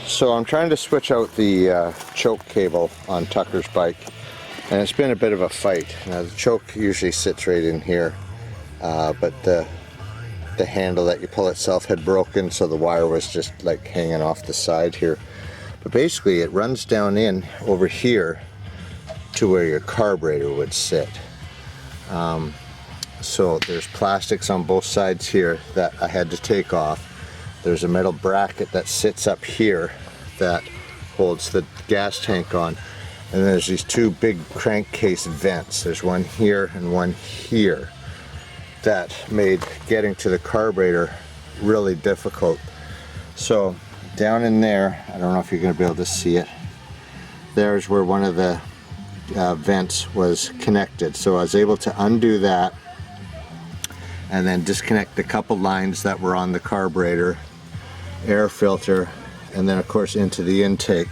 So I'm trying to switch out the choke cable on Tucker's bike, and it's been a bit of a fight. Now the choke usually sits right in here, but the handle that you pull itself had broken, so the wire was just like hanging off the side here. But basically it runs down in over here to where your carburetor would sit. So there's plastics on both sides here that I had to take off. There's a metal bracket that sits up here that holds the gas tank on. And there's these two big crankcase vents. There's one here and one here that made getting to the carburetor really difficult. So down in there, I don't know if you're going to be able to see it, there's where one of the vents was connected. So I was able to undo that and then disconnect a couple lines that were on the carburetor, air filter, and then of course into the intake.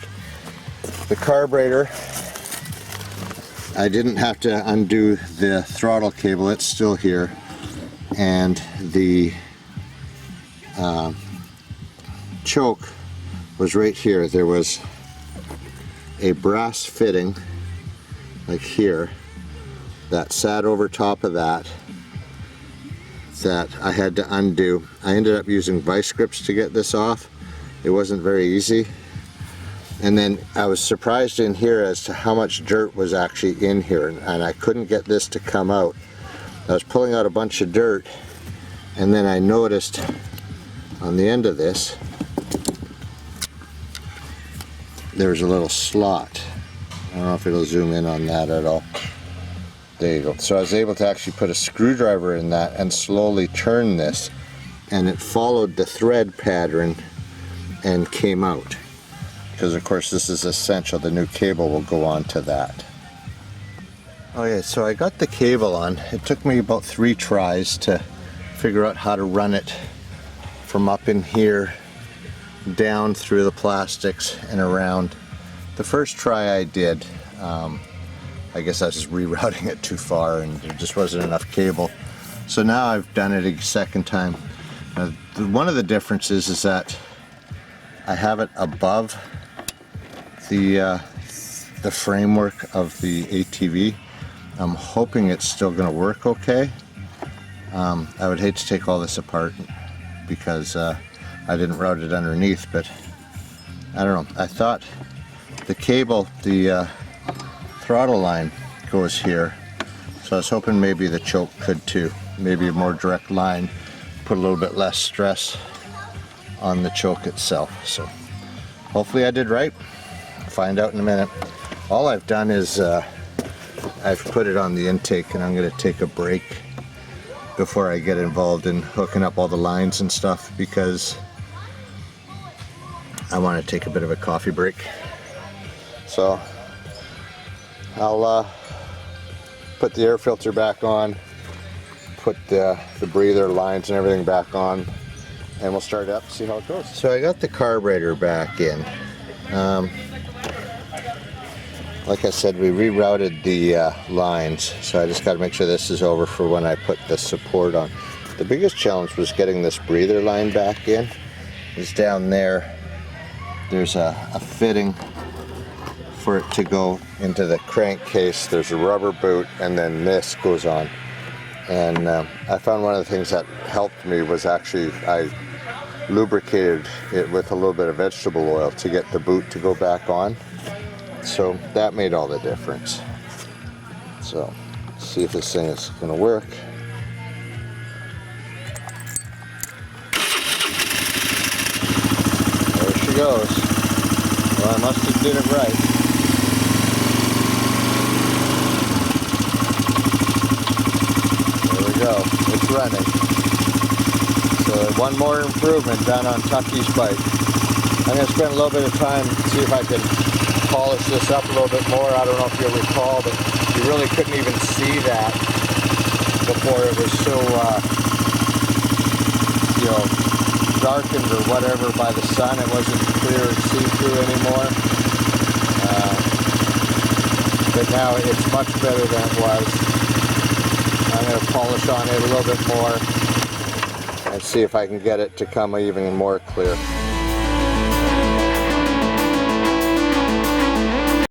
The carburetor, I didn't have to undo the throttle cable, it's still here, and the choke was right here. There was a brass fitting like here that sat over top of that I had to undo. I ended up using vice grips to get this off. It wasn't very easy. And then I was surprised in here as to how much dirt was actually in here, and I couldn't get this to come out. I was pulling out a bunch of dirt, and then I noticed on the end of this there was a little slot. I don't know if it'll zoom in on that at all. There you go. So I was able to actually put a screwdriver in that and slowly turn this, and it followed the thread pattern and came out. Because of course this is essential, the new cable will go on to that. Okay, so I got the cable on. It took me about 3 tries to figure out how to run it from up in here down through the plastics and around. The first try I did, I guess I was just rerouting it too far and there just wasn't enough cable. So now I've done it a second time. One of the differences is that I have it above the framework of the ATV. I'm hoping it's still going to work okay. I would hate to take all this apart because I didn't route it underneath, but I don't know. I thought the cable, the throttle line goes here, so I was hoping maybe the choke could too. Maybe a more direct line, put a little bit less stress on the choke itself. So hopefully I did right. Find out in a minute. All I've done is I've put it on the intake, and I'm going to take a break before I get involved in hooking up all the lines and stuff, because I want to take a bit of a coffee break. So I'll put the air filter back on, put the breather lines and everything back on, and we'll start it up and see how it goes. So I got the carburetor back in. Like I said, we rerouted the lines, so I just got to make sure this is over for when I put the support on. The biggest challenge was getting this breather line back in. It's down there. There's a fitting for it to go into the crankcase. There's a rubber boot, and then this goes on. And I found one of the things that helped me was actually I lubricated it with a little bit of vegetable oil to get the boot to go back on. So that made all the difference. So let's see if this thing is going to work. There she goes. Well, I must have did it right. There we go. It's running. So one more improvement done on Tucky's bike. I'm going to spend a little bit of time to see if I can polish this up a little bit more. I don't know if you'll recall, but you really couldn't even see that before. It was so darkened or whatever by the sun. It wasn't clear see-through anymore. But now it's much better than it was. I'm going to polish on it a little bit more and see if I can get it to come even more clear.